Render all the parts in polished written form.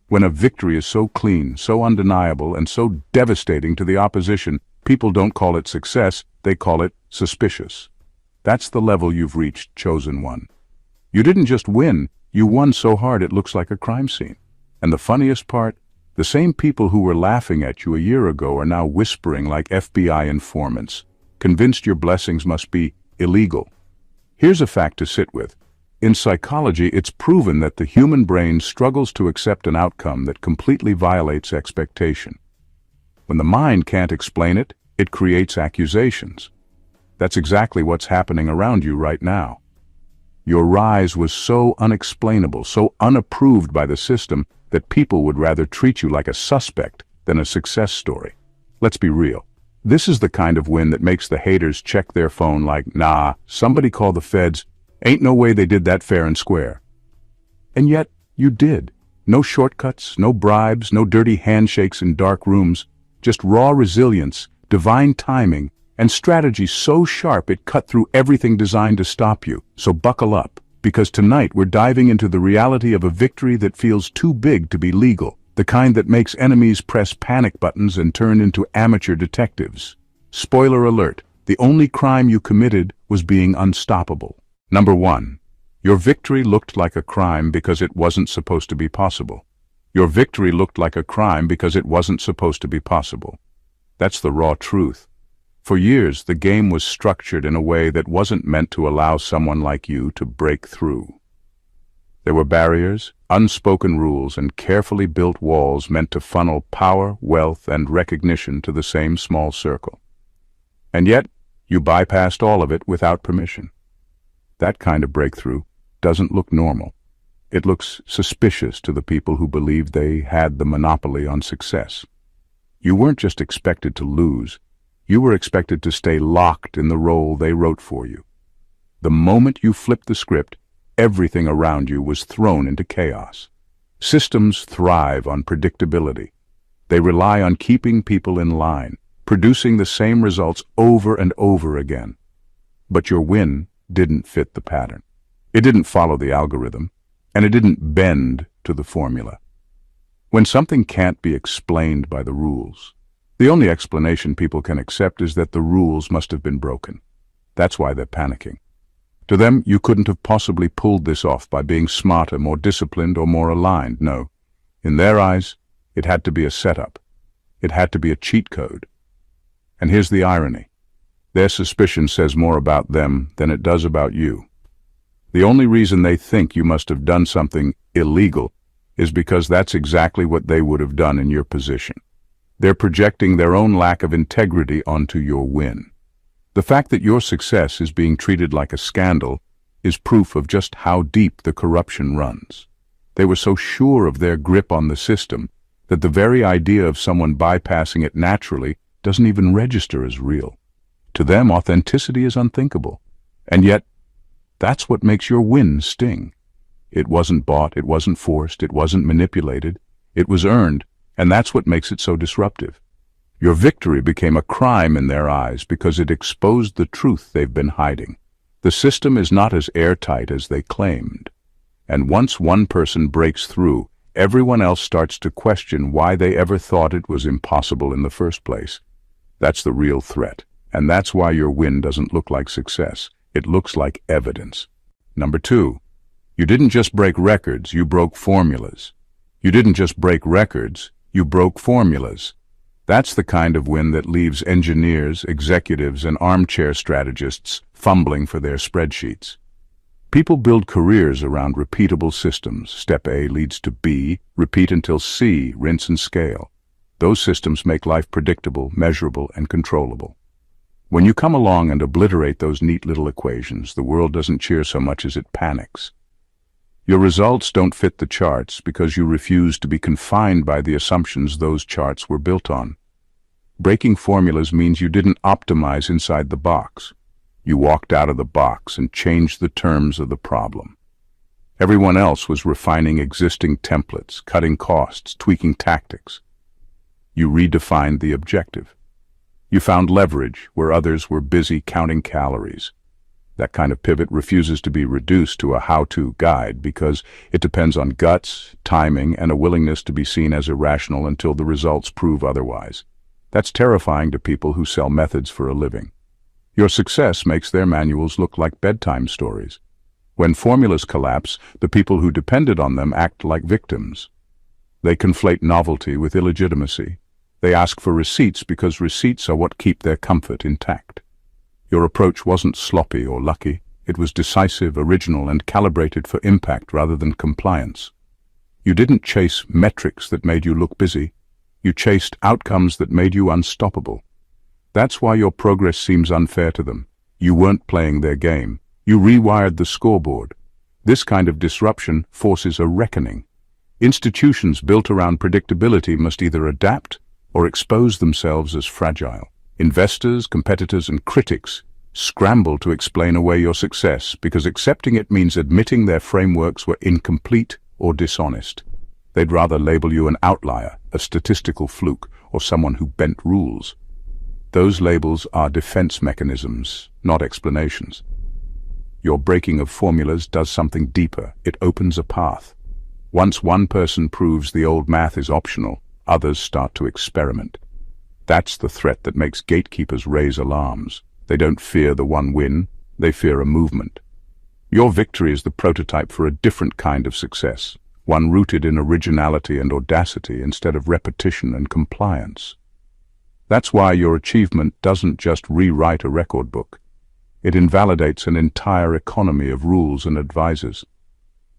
When a victory is so clean, so undeniable, and so devastating to the opposition, people don't call it success, they call it suspicious. That's the level you've reached, chosen one. You didn't just win, you won so hard it looks like a crime scene. And the funniest part? The same people who were laughing at you a year ago are now whispering like FBI informants, convinced your blessings must be illegal. Here's a fact to sit with. In psychology, it's proven that the human brain struggles to accept an outcome that completely violates expectation. When the mind can't explain it, it creates accusations. That's exactly what's happening around you right now. Your rise was so unexplainable, so unapproved by the system, that people would rather treat you like a suspect than a success story. Let's be real. This is the kind of win that makes the haters check their phone like, nah, somebody call the feds, ain't no way they did that fair and square. And yet, you did. No shortcuts, no bribes, no dirty handshakes in dark rooms, just raw resilience, divine timing, and strategy so sharp it cut through everything designed to stop you. So buckle up, because tonight we're diving into the reality of a victory that feels too big to be legal, the kind that makes enemies press panic buttons and turn into amateur detectives. Spoiler alert, the only crime you committed was being unstoppable. Number 1. Your victory looked like a crime because it wasn't supposed to be possible. Your victory looked like a crime because it wasn't supposed to be possible. That's the raw truth. For years, the game was structured in a way that wasn't meant to allow someone like you to break through. There were barriers, unspoken rules, and carefully built walls meant to funnel power, wealth, and recognition to the same small circle. And yet, you bypassed all of it without permission. That kind of breakthrough doesn't look normal. It looks suspicious to the people who believed they had the monopoly on success. You weren't just expected to lose. You were expected to stay locked in the role they wrote for you. The moment you flipped the script, everything around you was thrown into chaos. Systems thrive on predictability. They rely on keeping people in line, producing the same results over and over again. But your win didn't fit the pattern. It didn't follow the algorithm, and it didn't bend to the formula. When something can't be explained by the rules, the only explanation people can accept is that the rules must have been broken. That's why they're panicking. To them, you couldn't have possibly pulled this off by being smarter, more disciplined, or more aligned. No. In their eyes, it had to be a setup. It had to be a cheat code. And here's the irony. Their suspicion says more about them than it does about you. The only reason they think you must have done something illegal is because that's exactly what they would have done in your position. They're projecting their own lack of integrity onto your win. The fact that your success is being treated like a scandal is proof of just how deep the corruption runs. They were so sure of their grip on the system that the very idea of someone bypassing it naturally doesn't even register as real. To them, authenticity is unthinkable. And yet, that's what makes your win sting. It wasn't bought, it wasn't forced, it wasn't manipulated. It was earned, and that's what makes it so disruptive. Your victory became a crime in their eyes because it exposed the truth they've been hiding. The system is not as airtight as they claimed. And once one person breaks through, everyone else starts to question why they ever thought it was impossible in the first place. That's the real threat. And that's why your win doesn't look like success. It looks like evidence. Number 2, you didn't just break records, you broke formulas. You didn't just break records, you broke formulas. That's the kind of win that leaves engineers, executives, and armchair strategists fumbling for their spreadsheets. People build careers around repeatable systems. Step A leads to B, repeat until C, rinse and scale. Those systems make life predictable, measurable, and controllable. When you come along and obliterate those neat little equations, the world doesn't cheer so much as it panics. Your results don't fit the charts because you refuse to be confined by the assumptions those charts were built on. Breaking formulas means you didn't optimize inside the box. You walked out of the box and changed the terms of the problem. Everyone else was refining existing templates, cutting costs, tweaking tactics. You redefined the objective. You found leverage where others were busy counting calories. That kind of pivot refuses to be reduced to a how-to guide because it depends on guts, timing, and a willingness to be seen as irrational until the results prove otherwise. That's terrifying to people who sell methods for a living. Your success makes their manuals look like bedtime stories. When formulas collapse, the people who depended on them act like victims. They conflate novelty with illegitimacy. They ask for receipts because receipts are what keep their comfort intact. Your approach wasn't sloppy or lucky. It was decisive, original, and calibrated for impact rather than compliance. You didn't chase metrics that made you look busy. You chased outcomes that made you unstoppable. That's why your progress seems unfair to them. You weren't playing their game. You rewired the scoreboard. This kind of disruption forces a reckoning. Institutions built around predictability must either adapt or expose themselves as fragile. Investors, competitors, and critics scramble to explain away your success because accepting it means admitting their frameworks were incomplete or dishonest. They'd rather label you an outlier, a statistical fluke, or someone who bent rules. Those labels are defense mechanisms, not explanations. Your breaking of formulas does something deeper. It opens a path. Once one person proves the old math is optional, others start to experiment. That's the threat that makes gatekeepers raise alarms. They don't fear the one win, they fear a movement. Your victory is the prototype for a different kind of success, one rooted in originality and audacity instead of repetition and compliance. That's why your achievement doesn't just rewrite a record book. It invalidates an entire economy of rules and advisors.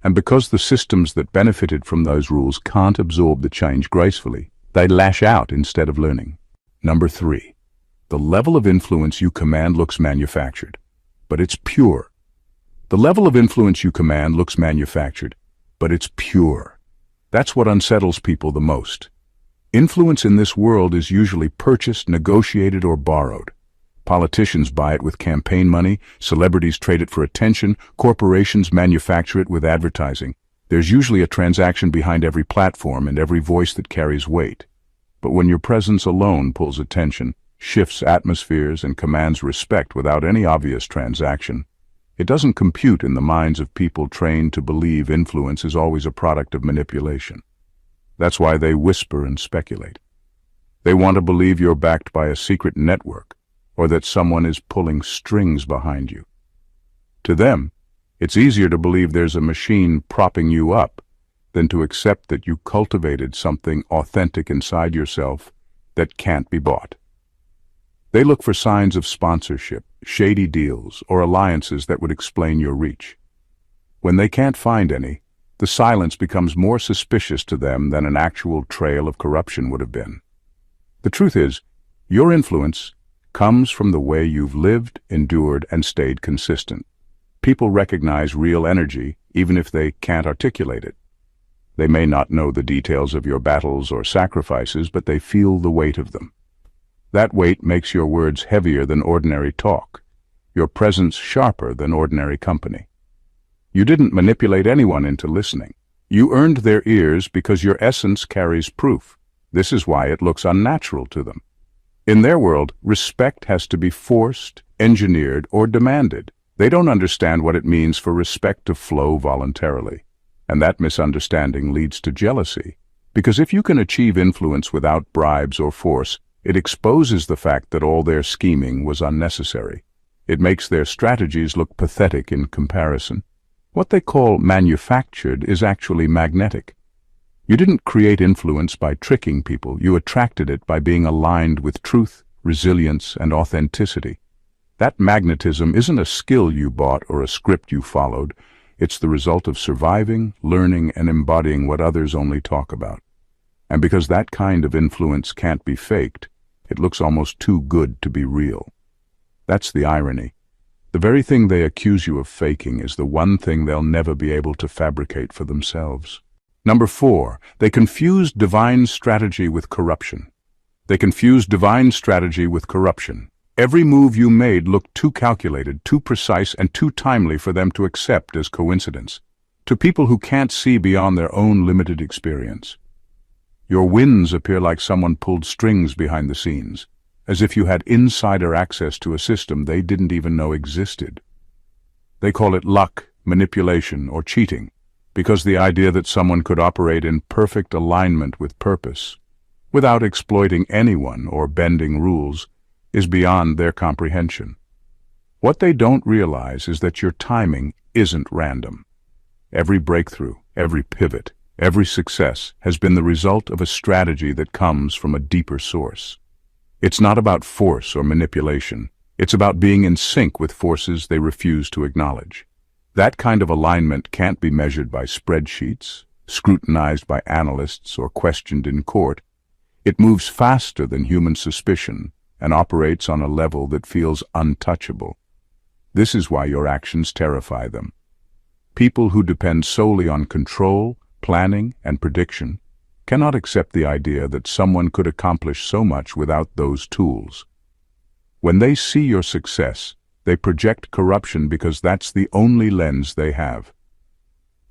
And because the systems that benefited from those rules can't absorb the change gracefully, they lash out instead of learning. Number 3. The level of influence you command looks manufactured, but it's pure. The level of influence you command looks manufactured, but it's pure. That's what unsettles people the most. Influence in this world is usually purchased, negotiated, or borrowed. Politicians buy it with campaign money, celebrities trade it for attention, corporations manufacture it with advertising. There's usually a transaction behind every platform and every voice that carries weight. But when your presence alone pulls attention, shifts atmospheres, and commands respect without any obvious transaction, it doesn't compute in the minds of people trained to believe influence is always a product of manipulation. That's why they whisper and speculate. They want to believe you're backed by a secret network, or that someone is pulling strings behind you. To them, it's easier to believe there's a machine propping you up than to accept that you cultivated something authentic inside yourself that can't be bought. They look for signs of sponsorship, shady deals, or alliances that would explain your reach. When they can't find any, the silence becomes more suspicious to them than an actual trail of corruption would have been. The truth is, your influence comes from the way you've lived, endured, and stayed consistent. People recognize real energy even if they can't articulate it. They may not know the details of your battles or sacrifices, but they feel the weight of them. That weight makes your words heavier than ordinary talk, your presence sharper than ordinary company. You didn't manipulate anyone into listening. You earned their ears because your essence carries proof. This is why it looks unnatural to them. In their world, respect has to be forced, engineered, or demanded. They don't understand what it means for respect to flow voluntarily. And that misunderstanding leads to jealousy. Because if you can achieve influence without bribes or force, it exposes the fact that all their scheming was unnecessary. It makes their strategies look pathetic in comparison. What they call manufactured is actually magnetic. You didn't create influence by tricking people. You attracted it by being aligned with truth, resilience, and authenticity. That magnetism isn't a skill you bought or a script you followed. It's the result of surviving, learning, and embodying what others only talk about. And because that kind of influence can't be faked, it looks almost too good to be real. That's the irony. The very thing they accuse you of faking is the one thing they'll never be able to fabricate for themselves. Number 4, they confuse divine strategy with corruption. They confuse divine strategy with corruption. Every move you made looked too calculated, too precise, and too timely for them to accept as coincidence. To people who can't see beyond their own limited experience, your wins appear like someone pulled strings behind the scenes, as if you had insider access to a system they didn't even know existed. They call it luck, manipulation, or cheating, because the idea that someone could operate in perfect alignment with purpose, without exploiting anyone or bending rules, is beyond their comprehension. What they don't realize is that your timing isn't random. Every breakthrough, every pivot, every success has been the result of a strategy that comes from a deeper source. It's not about force or manipulation. It's about being in sync with forces they refuse to acknowledge. That kind of alignment can't be measured by spreadsheets, scrutinized by analysts, or questioned in court. It moves faster than human suspicion and operates on a level that feels untouchable. This is why your actions terrify them. People who depend solely on control, planning, and prediction cannot accept the idea that someone could accomplish so much without those tools. When they see your success, they project corruption because that's the only lens they have.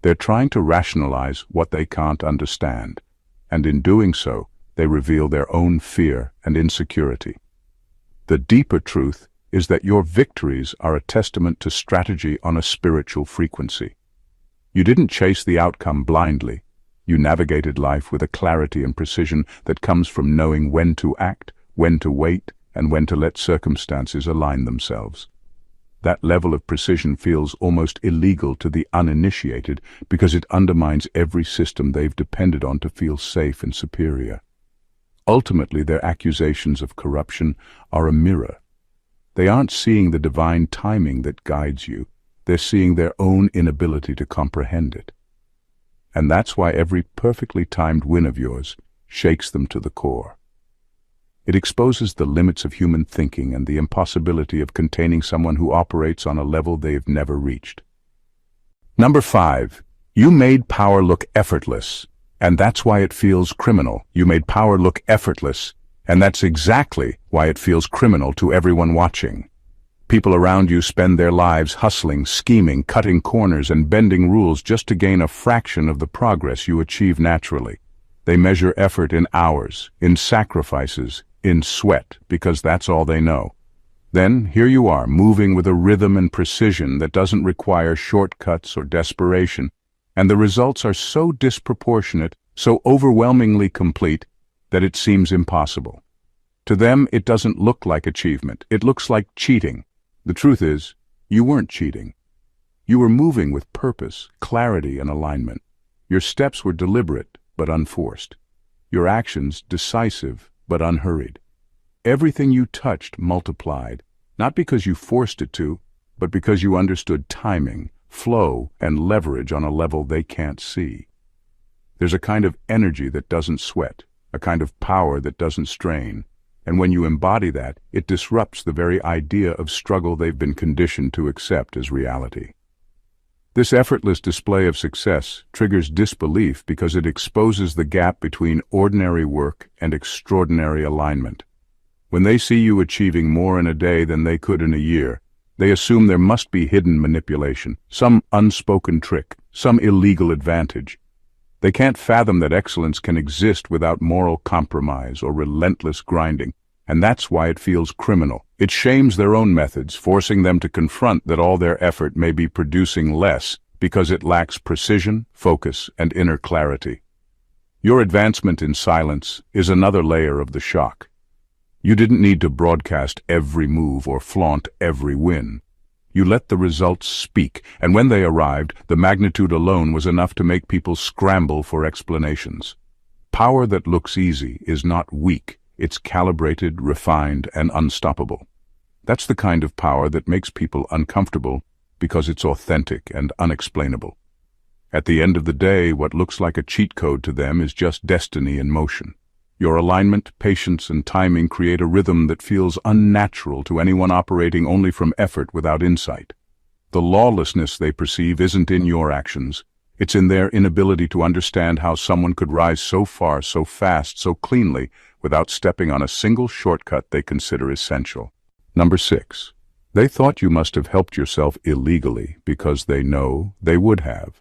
They're trying to rationalize what they can't understand, and in doing so, they reveal their own fear and insecurity. The deeper truth is that your victories are a testament to strategy on a spiritual frequency. You didn't chase the outcome blindly. You navigated life with a clarity and precision that comes from knowing when to act, when to wait, and when to let circumstances align themselves. That level of precision feels almost illegal to the uninitiated because it undermines every system they've depended on to feel safe and superior. Ultimately, their accusations of corruption are a mirror. They aren't seeing the divine timing that guides you. They're seeing their own inability to comprehend it. And that's why every perfectly timed win of yours shakes them to the core. It exposes the limits of human thinking and the impossibility of containing someone who operates on a level they've never reached. Number 5. You made power look effortless, and that's why it feels criminal. You made power look effortless, and that's exactly why it feels criminal to everyone watching. People around you spend their lives hustling, scheming, cutting corners, and bending rules just to gain a fraction of the progress you achieve naturally. They measure effort in hours, in sacrifices, in sweat, because that's all they know. Then, here you are, moving with a rhythm and precision that doesn't require shortcuts or desperation, and the results are so disproportionate, so overwhelmingly complete, that it seems impossible. To them, it doesn't look like achievement. It looks like cheating. The truth is, you weren't cheating. You were moving with purpose, clarity, and alignment. Your steps were deliberate, but unforced. Your actions decisive, but unhurried. Everything you touched multiplied, not because you forced it to, but because you understood timing, flow, and leverage on a level they can't see. There's a kind of energy that doesn't sweat, a kind of power that doesn't strain, and when you embody that, it disrupts the very idea of struggle they've been conditioned to accept as reality. This effortless display of success triggers disbelief because it exposes the gap between ordinary work and extraordinary alignment. When they see you achieving more in a day than they could in a year, they assume there must be hidden manipulation, some unspoken trick, some illegal advantage. They can't fathom that excellence can exist without moral compromise or relentless grinding, and that's why it feels criminal. It shames their own methods, forcing them to confront that all their effort may be producing less because it lacks precision, focus, and inner clarity. Your advancement in silence is another layer of the shock. You didn't need to broadcast every move or flaunt every win. You let the results speak, and when they arrived, the magnitude alone was enough to make people scramble for explanations. Power that looks easy is not weak. It's calibrated, refined, and unstoppable. That's the kind of power that makes people uncomfortable because it's authentic and unexplainable. At the end of the day, what looks like a cheat code to them is just destiny in motion. Your alignment, patience, and timing create a rhythm that feels unnatural to anyone operating only from effort without insight. The lawlessness they perceive isn't in your actions. It's in their inability to understand how someone could rise so far, so fast, so cleanly, without stepping on a single shortcut they consider essential. Number 6. They thought you must have helped yourself illegally because they know they would have.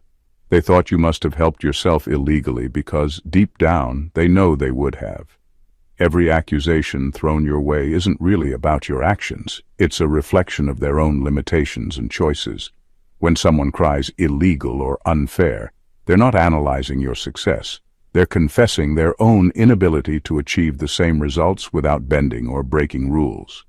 They thought you must have helped yourself illegally because, deep down, they know they would have. Every accusation thrown your way isn't really about your actions. It's a reflection of their own limitations and choices. When someone cries illegal or unfair, they're not analyzing your success. They're confessing their own inability to achieve the same results without bending or breaking rules.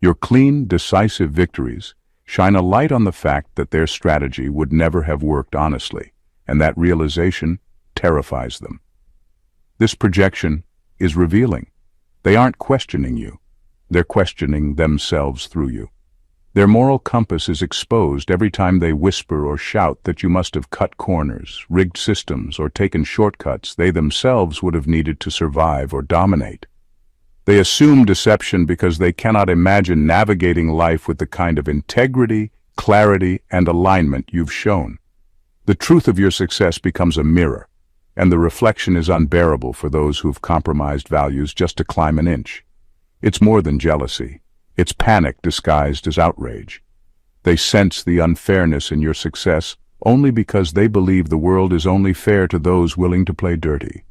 Your clean, decisive victories shine a light on the fact that their strategy would never have worked honestly, and that realization terrifies them. This projection is revealing. They aren't questioning you. They're questioning themselves through you. Their moral compass is exposed every time they whisper or shout that you must have cut corners, rigged systems, or taken shortcuts they themselves would have needed to survive or dominate. They assume deception because they cannot imagine navigating life with the kind of integrity, clarity, and alignment you've shown. The truth of your success becomes a mirror, and the reflection is unbearable for those who've compromised values just to climb an inch. It's more than jealousy. It's panic disguised as outrage. They sense the unfairness in your success only because they believe the world is only fair to those willing to play dirty.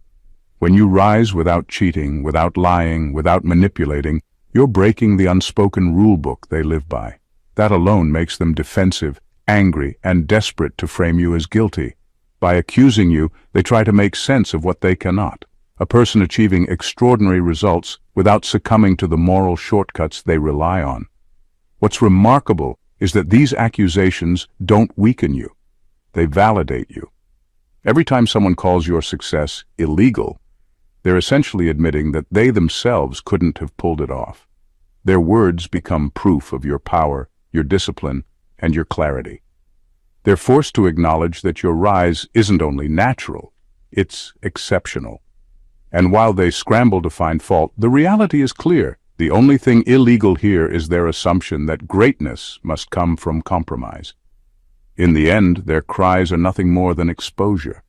When you rise without cheating, without lying, without manipulating, you're breaking the unspoken rule book they live by. That alone makes them defensive, angry, and desperate to frame you as guilty. By accusing you, they try to make sense of what they cannot. A person achieving extraordinary results without succumbing to the moral shortcuts they rely on. What's remarkable is that these accusations don't weaken you. They validate you. Every time someone calls your success illegal, they're essentially admitting that they themselves couldn't have pulled it off. Their words become proof of your power, your discipline, and your clarity. They're forced to acknowledge that your rise isn't only natural, it's exceptional. And while they scramble to find fault, the reality is clear. The only thing illegal here is their assumption that greatness must come from compromise. In the end, their cries are nothing more than exposure.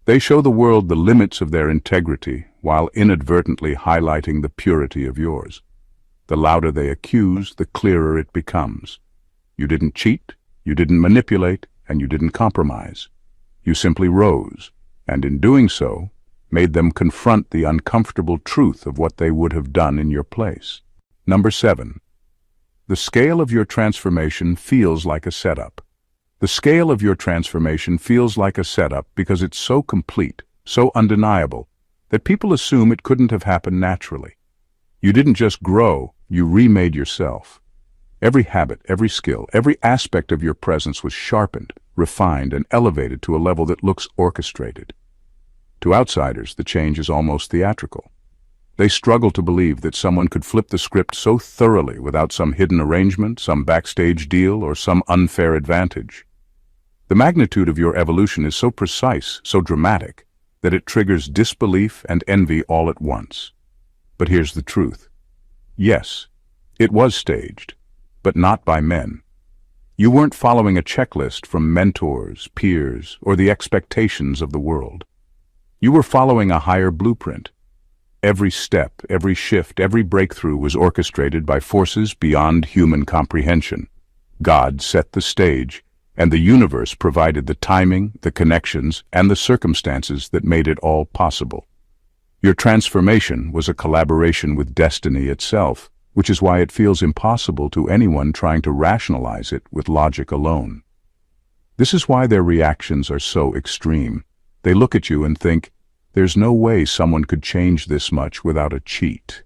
They show the world the limits of their integrity while inadvertently highlighting the purity of yours. The louder they accuse, the clearer it becomes. You didn't cheat, you didn't manipulate, and you didn't compromise. You simply rose, and in doing so, made them confront the uncomfortable truth of what they would have done in your place. Number 7. The scale of your transformation feels like a setup. The scale of your transformation feels like a setup because it's so complete, so undeniable, that people assume it couldn't have happened naturally. You didn't just grow, you remade yourself. Every habit, every skill, every aspect of your presence was sharpened, refined, and elevated to a level that looks orchestrated. To outsiders, the change is almost theatrical. They struggle to believe that someone could flip the script so thoroughly without some hidden arrangement, some backstage deal, or some unfair advantage. The magnitude of your evolution is so precise, so dramatic, that it triggers disbelief and envy all at once. But here's the truth. Yes, it was staged, but not by men. You weren't following a checklist from mentors, peers, or the expectations of the world. You were following a higher blueprint. Every step, every shift, every breakthrough was orchestrated by forces beyond human comprehension. God set the stage, and the universe provided the timing, the connections, and the circumstances that made it all possible. Your transformation was a collaboration with destiny itself, which is why it feels impossible to anyone trying to rationalize it with logic alone. This is why their reactions are so extreme. They look at you and think, there's no way someone could change this much without a cheat.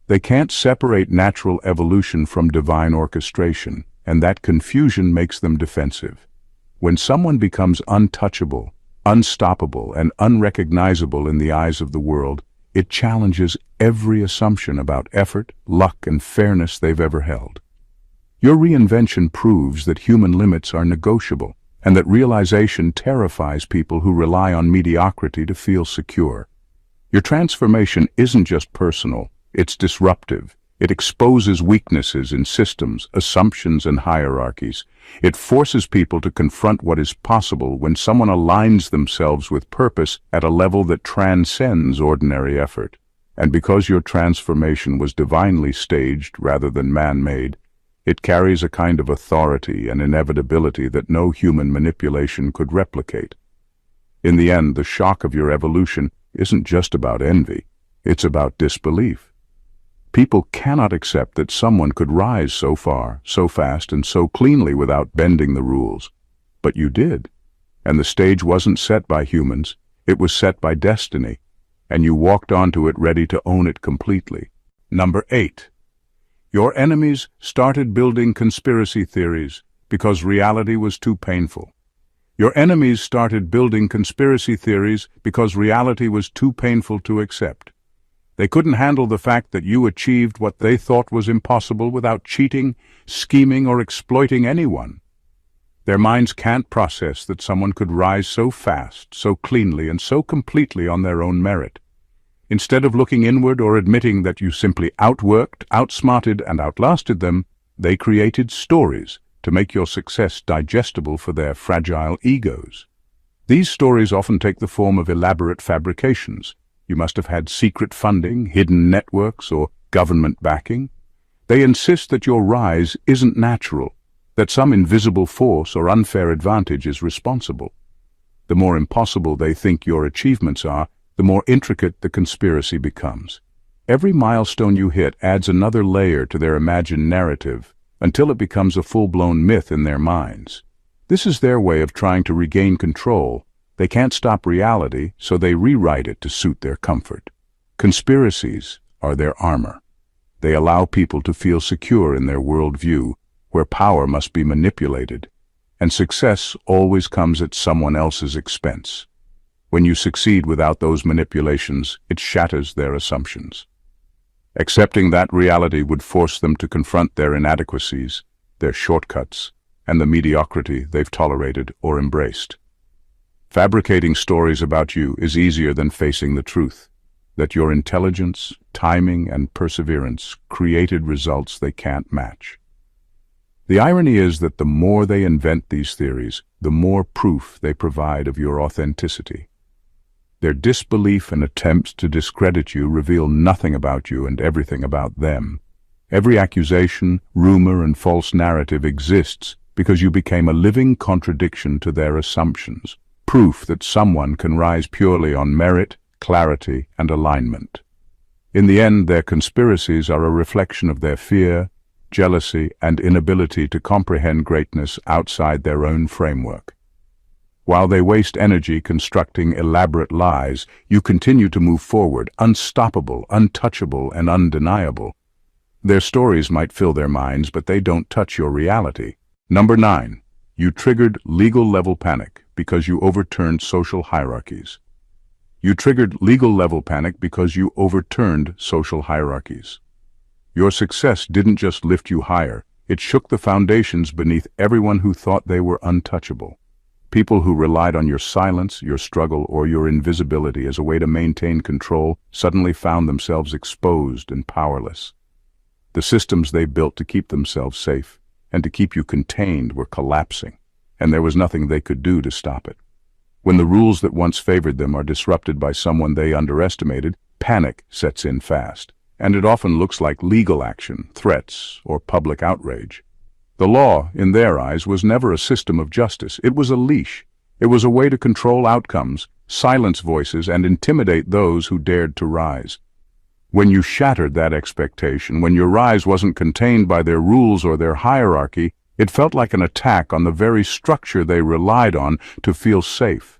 They can't separate natural evolution from divine orchestration, and that confusion makes them defensive. When someone becomes untouchable, unstoppable, and unrecognizable in the eyes of the world, it challenges every assumption about effort, luck, and fairness they've ever held. Your reinvention proves that human limits are negotiable, and that realization terrifies people who rely on mediocrity to feel secure. Your transformation isn't just personal, it's disruptive. It exposes weaknesses in systems, assumptions, and hierarchies. It forces people to confront what is possible when someone aligns themselves with purpose at a level that transcends ordinary effort. And because your transformation was divinely staged rather than man-made, it carries a kind of authority and inevitability that no human manipulation could replicate. In the end, the shock of your evolution isn't just about envy, it's about disbelief. People cannot accept that someone could rise so far, so fast, and so cleanly without bending the rules. But you did. And the stage wasn't set by humans, it was set by destiny, and you walked onto it ready to own it completely. Number 8. Your enemies started building conspiracy theories because reality was too painful. Your enemies started building conspiracy theories because reality was too painful to accept. They couldn't handle the fact that you achieved what they thought was impossible without cheating, scheming, or exploiting anyone. Their minds can't process that someone could rise so fast, so cleanly, and so completely on their own merit. Instead of looking inward or admitting that you simply outworked, outsmarted, and outlasted them, they created stories to make your success digestible for their fragile egos. These stories often take the form of elaborate fabrications. You must have had secret funding, hidden networks, or government backing. They insist that your rise isn't natural, that some invisible force or unfair advantage is responsible. The more impossible they think your achievements are, the more intricate the conspiracy becomes. Every milestone you hit adds another layer to their imagined narrative until it becomes a full-blown myth in their minds. This is their way of trying to regain control. They can't stop reality, so they rewrite it to suit their comfort. Conspiracies are their armor. They allow people to feel secure in their worldview, where power must be manipulated, and success always comes at someone else's expense. When you succeed without those manipulations, it shatters their assumptions. Accepting that reality would force them to confront their inadequacies, their shortcuts, and the mediocrity they've tolerated or embraced. Fabricating stories about you is easier than facing the truth, that your intelligence, timing, and perseverance created results they can't match. The irony is that the more they invent these theories, the more proof they provide of your authenticity. Their disbelief and attempts to discredit you reveal nothing about you and everything about them. Every accusation, rumor, and false narrative exists because you became a living contradiction to their assumptions, proof that someone can rise purely on merit, clarity, and alignment. In the end, their conspiracies are a reflection of their fear, jealousy, and inability to comprehend greatness outside their own framework. While they waste energy constructing elaborate lies, you continue to move forward, unstoppable, untouchable, and undeniable. Their stories might fill their minds, but they don't touch your reality. Number 9. You triggered legal-level panic because you overturned social hierarchies. You triggered legal-level panic because you overturned social hierarchies. Your success didn't just lift you higher, it shook the foundations beneath everyone who thought they were untouchable. People who relied on your silence, your struggle, or your invisibility as a way to maintain control suddenly found themselves exposed and powerless. The systems they built to keep themselves safe and to keep you contained were collapsing, and there was nothing they could do to stop it. When the rules that once favored them are disrupted by someone they underestimated, panic sets in fast, and it often looks like legal action, threats, or public outrage. The law, in their eyes, was never a system of justice. It was a leash. It was a way to control outcomes, silence voices, and intimidate those who dared to rise. When you shattered that expectation, when your rise wasn't contained by their rules or their hierarchy, it felt like an attack on the very structure they relied on to feel safe.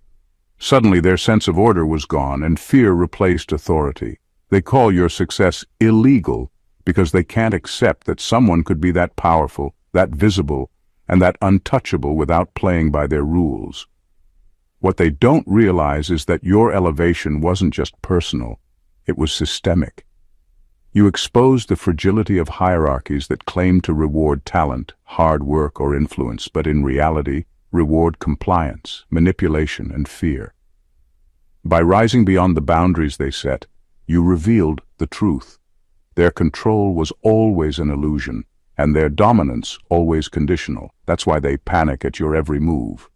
Suddenly their sense of order was gone and fear replaced authority. They call your success illegal because they can't accept that someone could be that powerful, that visible, and that untouchable without playing by their rules. What they don't realize is that your elevation wasn't just personal, it was systemic. You exposed the fragility of hierarchies that claim to reward talent, hard work, or influence, but in reality reward compliance, manipulation, and fear. By rising beyond the boundaries they set, you revealed the truth. Their control was always an illusion, and their dominance always conditional. That's why they panic at your every move.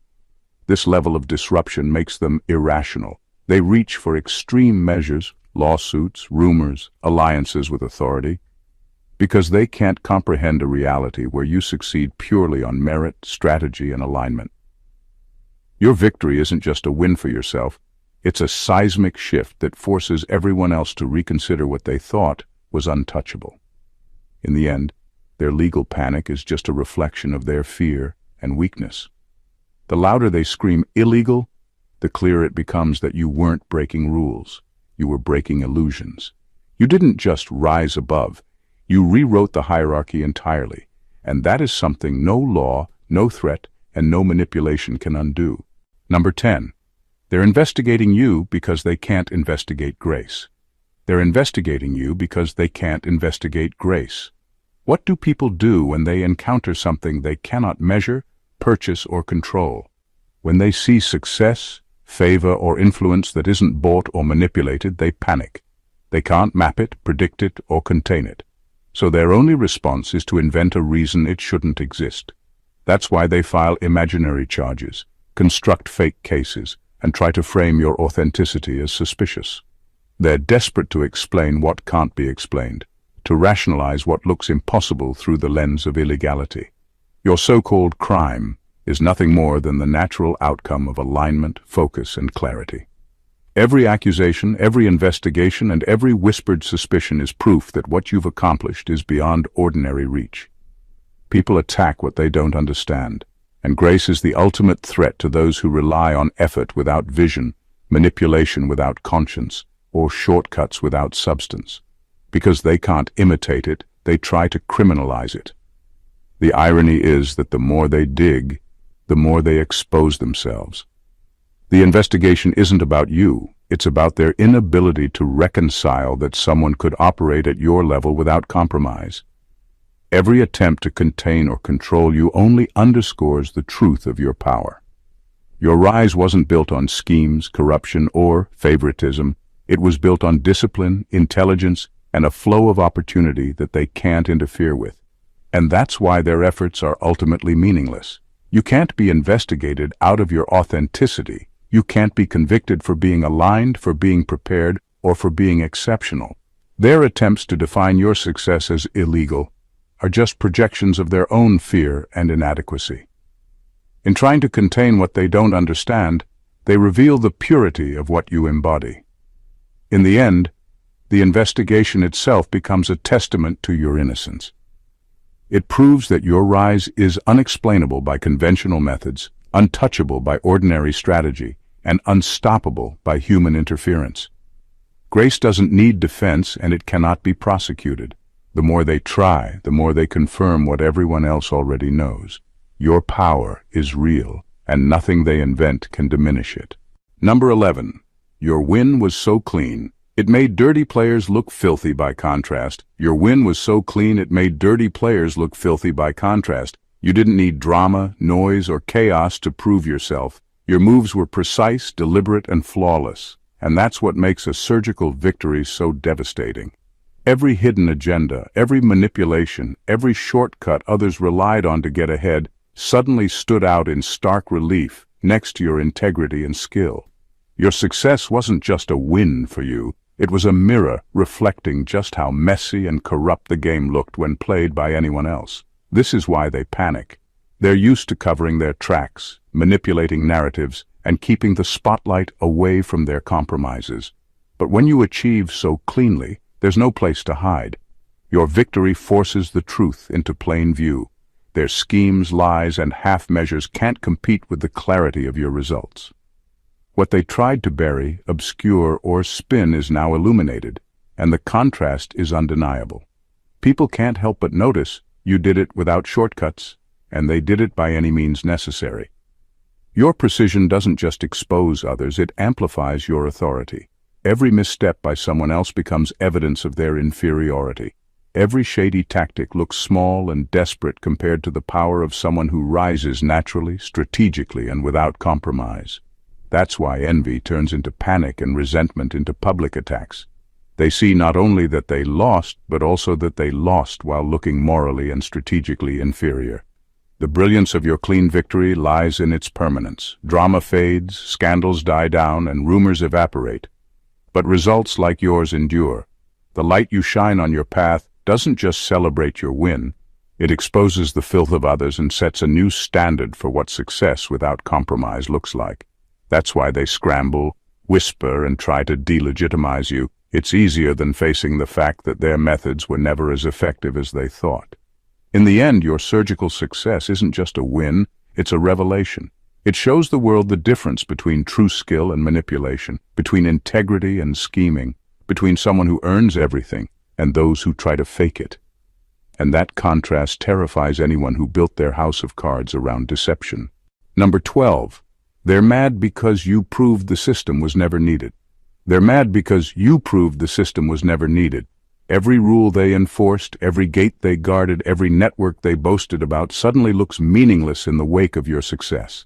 This level of disruption makes them irrational. They reach for extreme measures, lawsuits, rumors, alliances with authority, because they can't comprehend a reality where you succeed purely on merit, strategy, and alignment. Your victory isn't just a win for yourself, it's a seismic shift that forces everyone else to reconsider what they thought was untouchable. In the end, their legal panic is just a reflection of their fear and weakness. The louder they scream illegal, the clearer it becomes that you weren't breaking rules. You were breaking illusions. You didn't just rise above. You rewrote the hierarchy entirely. And that is something no law, no threat, and no manipulation can undo. Number 10. They're investigating you because they can't investigate grace. They're investigating you because they can't investigate grace. What do people do when they encounter something they cannot measure, purchase, or control? When they see success, favor, or influence that isn't bought or manipulated, they panic. They can't map it, predict it, or contain it. So their only response is to invent a reason it shouldn't exist. That's why they file imaginary charges, construct fake cases, and try to frame your authenticity as suspicious. They're desperate to explain what can't be explained, to rationalize what looks impossible through the lens of illegality. Your so-called crime is nothing more than the natural outcome of alignment, focus, and clarity. Every accusation, every investigation, and every whispered suspicion is proof that what you've accomplished is beyond ordinary reach. People attack what they don't understand, and grace is the ultimate threat to those who rely on effort without vision, manipulation without conscience, or shortcuts without substance. Because they can't imitate it, they try to criminalize it. The irony is that the more they dig, the more they expose themselves. The investigation isn't about you, it's about their inability to reconcile that someone could operate at your level without compromise. Every attempt to contain or control you only underscores the truth of your power. Your rise wasn't built on schemes, corruption, or favoritism. It was built on discipline, intelligence, and a flow of opportunity that they can't interfere with. And that's why their efforts are ultimately meaningless. You can't be investigated out of your authenticity. You can't be convicted for being aligned, for being prepared, or for being exceptional. Their attempts to define your success as illegal are just projections of their own fear and inadequacy. In trying to contain what they don't understand, they reveal the purity of what you embody. In the end, the investigation itself becomes a testament to your innocence. It proves that your rise is unexplainable by conventional methods, untouchable by ordinary strategy, and unstoppable by human interference. Grace doesn't need defense, and it cannot be prosecuted. The more they try, the more they confirm what everyone else already knows. Your power is real, and nothing they invent can diminish it. Number 11. Your win was so clean, it made dirty players look filthy by contrast. Your win was so clean it made dirty players look filthy by contrast. You didn't need drama, noise, or chaos to prove yourself. Your moves were precise, deliberate, and flawless. And that's what makes a surgical victory so devastating. Every hidden agenda, every manipulation, every shortcut others relied on to get ahead suddenly stood out in stark relief next to your integrity and skill. Your success wasn't just a win for you, it was a mirror reflecting just how messy and corrupt the game looked when played by anyone else. This is why they panic. They're used to covering their tracks, manipulating narratives, and keeping the spotlight away from their compromises. But when you achieve so cleanly, there's no place to hide. Your victory forces the truth into plain view. Their schemes, lies, and half-measures can't compete with the clarity of your results. What they tried to bury, obscure, or spin is now illuminated, and the contrast is undeniable. People can't help but notice you did it without shortcuts, and they did it by any means necessary. Your precision doesn't just expose others, it amplifies your authority. Every misstep by someone else becomes evidence of their inferiority. Every shady tactic looks small and desperate compared to the power of someone who rises naturally, strategically, and without compromise. That's why envy turns into panic and resentment into public attacks. They see not only that they lost, but also that they lost while looking morally and strategically inferior. The brilliance of your clean victory lies in its permanence. Drama fades, scandals die down, and rumors evaporate. But results like yours endure. The light you shine on your path doesn't just celebrate your win, it exposes the filth of others and sets a new standard for what success without compromise looks like. That's why they scramble, whisper, and try to delegitimize you. It's easier than facing the fact that their methods were never as effective as they thought. In the end, your surgical success isn't just a win, it's a revelation. It shows the world the difference between true skill and manipulation, between integrity and scheming, between someone who earns everything and those who try to fake it. And that contrast terrifies anyone who built their house of cards around deception. Number 12. They're mad because you proved the system was never needed. They're mad because you proved the system was never needed. Every rule they enforced, every gate they guarded, every network they boasted about suddenly looks meaningless in the wake of your success.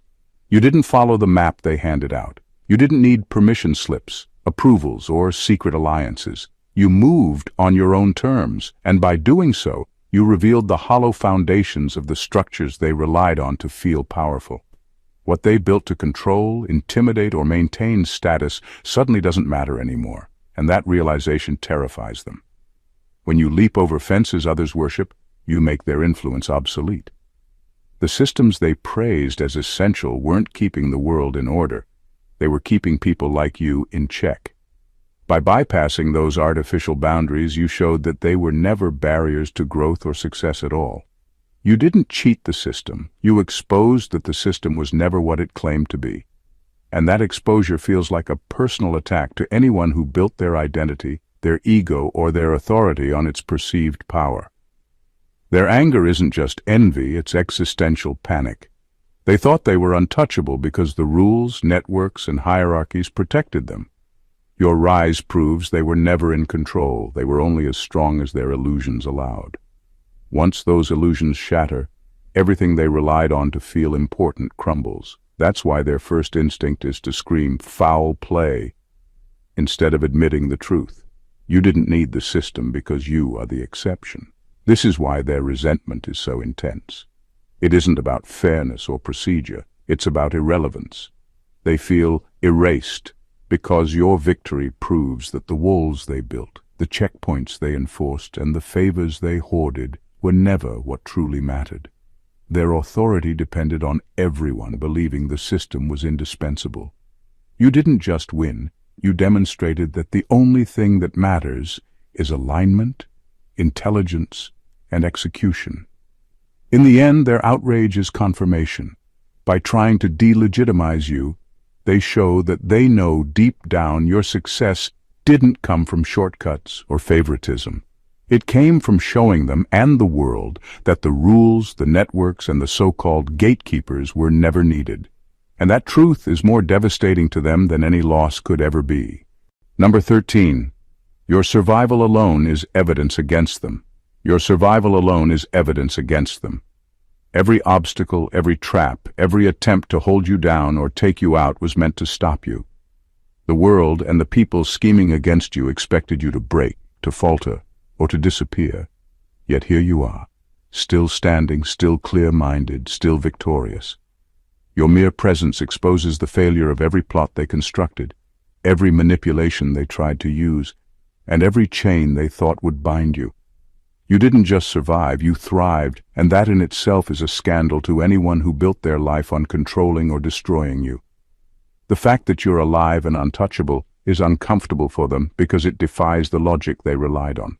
You didn't follow the map they handed out. You didn't need permission slips, approvals, or secret alliances. You moved on your own terms, and by doing so, you revealed the hollow foundations of the structures they relied on to feel powerful. What they built to control, intimidate, or maintain status suddenly doesn't matter anymore, and that realization terrifies them. When you leap over fences others worship, you make their influence obsolete. The systems they praised as essential weren't keeping the world in order. They were keeping people like you in check. By bypassing those artificial boundaries, you showed that they were never barriers to growth or success at all. You didn't cheat the system. You exposed that the system was never what it claimed to be. And that exposure feels like a personal attack to anyone who built their identity, their ego, or their authority on its perceived power. Their anger isn't just envy, it's existential panic. They thought they were untouchable because the rules, networks, and hierarchies protected them. Your rise proves they were never in control. They were only as strong as their illusions allowed. Once those illusions shatter, everything they relied on to feel important crumbles. That's why their first instinct is to scream foul play instead of admitting the truth. You didn't need the system because you are the exception. This is why their resentment is so intense. It isn't about fairness or procedure. It's about irrelevance. They feel erased because your victory proves that the walls they built, the checkpoints they enforced, and the favors they hoarded were never what truly mattered. Their authority depended on everyone believing the system was indispensable. You didn't just win, you demonstrated that the only thing that matters is alignment, intelligence, and execution. In the end, their outrage is confirmation. By trying to delegitimize you, they show that they know deep down your success didn't come from shortcuts or favoritism. It came from showing them and the world that the rules, the networks, and the so-called gatekeepers were never needed. And that truth is more devastating to them than any loss could ever be. Number 13. Your survival alone is evidence against them. Your survival alone is evidence against them. Every obstacle, every trap, every attempt to hold you down or take you out was meant to stop you. The world and the people scheming against you expected you to break, to falter, or to disappear. Yet here you are, still standing, still clear-minded, still victorious. Your mere presence exposes the failure of every plot they constructed, every manipulation they tried to use, and every chain they thought would bind you. You didn't just survive, you thrived, and that in itself is a scandal to anyone who built their life on controlling or destroying you. The fact that you're alive and untouchable is uncomfortable for them because it defies the logic they relied on.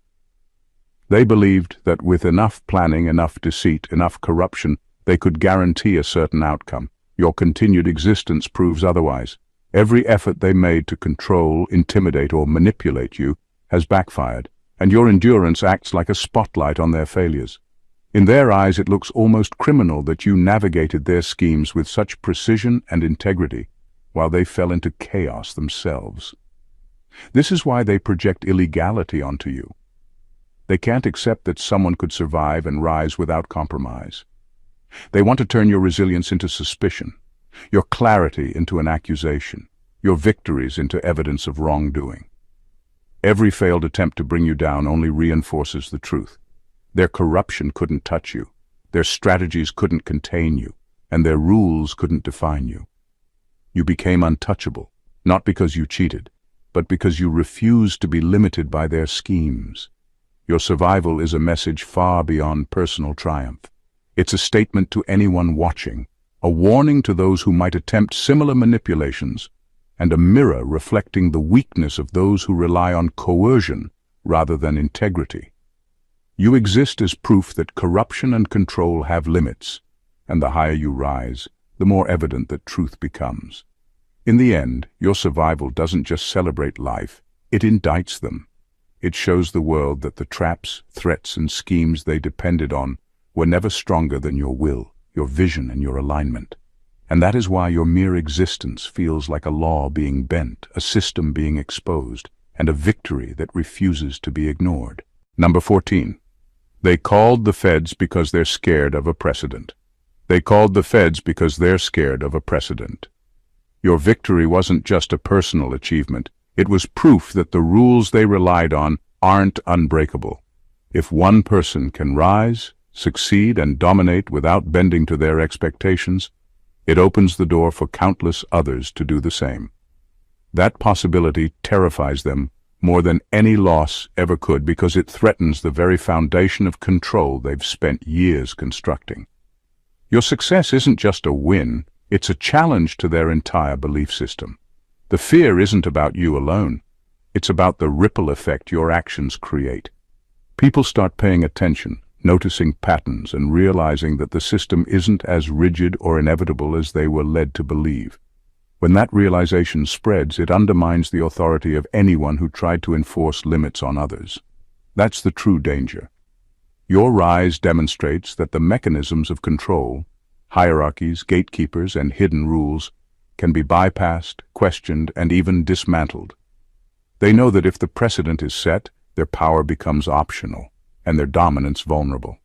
They believed that with enough planning, enough deceit, enough corruption, they could guarantee a certain outcome. Your continued existence proves otherwise. Every effort they made to control, intimidate, or manipulate you has backfired, and your endurance acts like a spotlight on their failures. In their eyes, it looks almost criminal that you navigated their schemes with such precision and integrity, while they fell into chaos themselves. This is why they project illegality onto you. They can't accept that someone could survive and rise without compromise. They want to turn your resilience into suspicion, your clarity into an accusation, your victories into evidence of wrongdoing. Every failed attempt to bring you down only reinforces the truth. Their corruption couldn't touch you, their strategies couldn't contain you, and their rules couldn't define you. You became untouchable, not because you cheated, but because you refused to be limited by their schemes. Your survival is a message far beyond personal triumph. It's a statement to anyone watching, a warning to those who might attempt similar manipulations, and a mirror reflecting the weakness of those who rely on coercion rather than integrity. You exist as proof that corruption and control have limits, and the higher you rise, the more evident that truth becomes. In the end, your survival doesn't just celebrate life, it indicts them. It shows the world that the traps, threats, and schemes they depended on were never stronger than your will, your vision, and your alignment. And that is why your mere existence feels like a law being bent, a system being exposed, and a victory that refuses to be ignored. Number 14. They called the feds because they're scared of a precedent. They called the feds because they're scared of a precedent. Your victory wasn't just a personal achievement. It was proof that the rules they relied on aren't unbreakable. If one person can rise, succeed, and dominate without bending to their expectations, it opens the door for countless others to do the same. That possibility terrifies them more than any loss ever could because it threatens the very foundation of control they've spent years constructing. Your success isn't just a win, it's a challenge to their entire belief system. The fear isn't about you alone. It's about the ripple effect your actions create. People start paying attention, noticing patterns, and realizing that the system isn't as rigid or inevitable as they were led to believe. When that realization spreads, it undermines the authority of anyone who tried to enforce limits on others. That's the true danger. Your rise demonstrates that the mechanisms of control, hierarchies, gatekeepers, and hidden rules, can be bypassed, questioned, and even dismantled. They know that if the precedent is set, their power becomes optional, and their dominance vulnerable.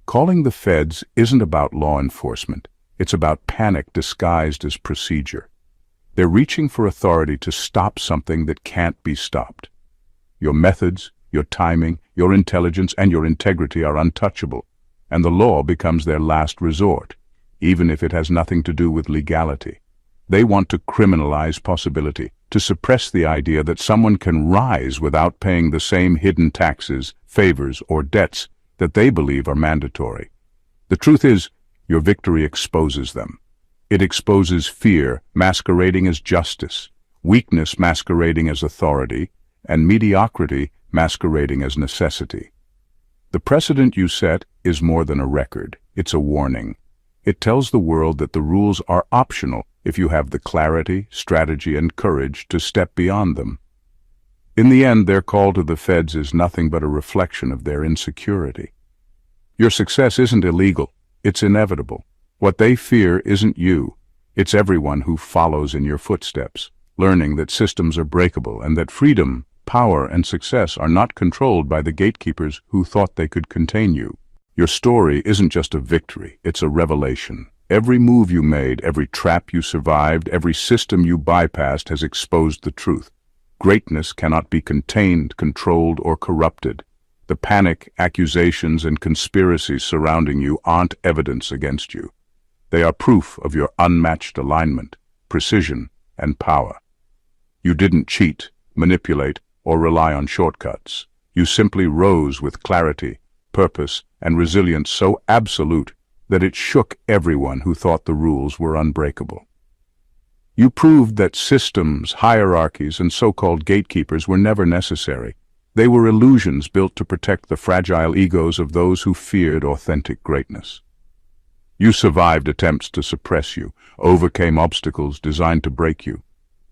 Calling the feds isn't about law enforcement. It's about panic disguised as procedure. They're reaching for authority to stop something that can't be stopped. Your methods, your timing, your intelligence, and your integrity are untouchable, and the law becomes their last resort, even if it has nothing to do with legality. They want to criminalize possibility, to suppress the idea that someone can rise without paying the same hidden taxes, favors, or debts that they believe are mandatory. The truth is, your victory exposes them. It exposes fear masquerading as justice, weakness masquerading as authority, and mediocrity masquerading as necessity. The precedent you set is more than a record, it's a warning. It tells the world that the rules are optional if you have the clarity, strategy, and courage to step beyond them. In the end, their call to the feds is nothing but a reflection of their insecurity. Your success isn't illegal, it's inevitable. What they fear isn't you, it's everyone who follows in your footsteps, learning that systems are breakable and that freedom, power, and success are not controlled by the gatekeepers who thought they could contain you. Your story isn't just a victory, it's a revelation. Every move you made, every trap you survived, every system you bypassed has exposed the truth. Greatness cannot be contained, controlled, or corrupted. The panic, accusations, and conspiracies surrounding you aren't evidence against you. They are proof of your unmatched alignment, precision, and power. You didn't cheat, manipulate, or rely on shortcuts. You simply rose with clarity, purpose, and resilience so absolute that it shook everyone who thought the rules were unbreakable. You proved that systems, hierarchies, and so-called gatekeepers were never necessary. They were illusions built to protect the fragile egos of those who feared authentic greatness. You survived attempts to suppress you, overcame obstacles designed to break you,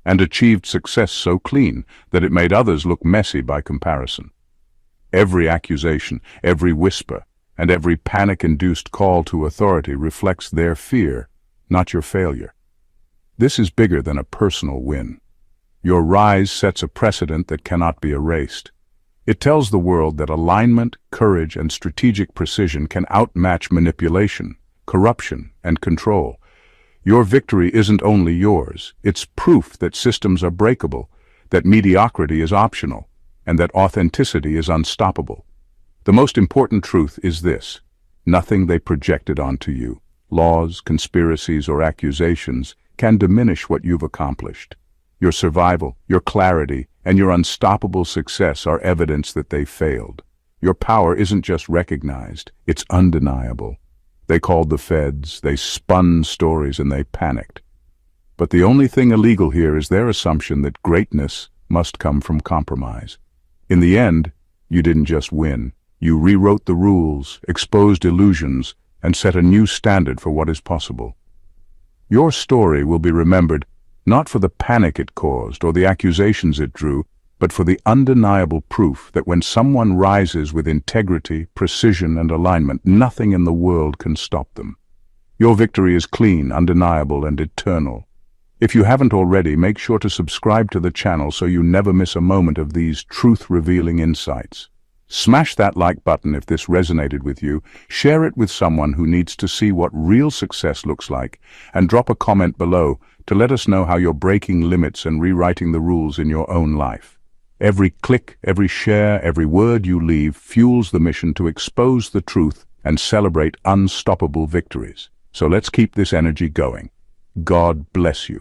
and achieved success so clean that it made others look messy by comparison. Every accusation, every whisper, and every panic-induced call to authority reflects their fear, not your failure. This is bigger than a personal win. Your rise sets a precedent that cannot be erased. It tells the world that alignment, courage, and strategic precision can outmatch manipulation, corruption, and control. Your victory isn't only yours, it's proof that systems are breakable, that mediocrity is optional, and that authenticity is unstoppable. The most important truth is this: nothing they projected onto you, laws, conspiracies, or accusations, can diminish what you've accomplished. Your survival, your clarity, and your unstoppable success are evidence that they failed. Your power isn't just recognized, it's undeniable. They called the feds, they spun stories, and they panicked. But the only thing illegal here is their assumption that greatness must come from compromise. In the end, you didn't just win. You rewrote the rules, exposed illusions, and set a new standard for what is possible. Your story will be remembered not for the panic it caused or the accusations it drew, but for the undeniable proof that when someone rises with integrity, precision, and alignment, nothing in the world can stop them. Your victory is clean, undeniable, and eternal. If you haven't already, make sure to subscribe to the channel so you never miss a moment of these truth-revealing insights. Smash that like button if this resonated with you, share it with someone who needs to see what real success looks like, and drop a comment below to let us know how you're breaking limits and rewriting the rules in your own life. Every click, every share, every word you leave fuels the mission to expose the truth and celebrate unstoppable victories. So let's keep this energy going. God bless you.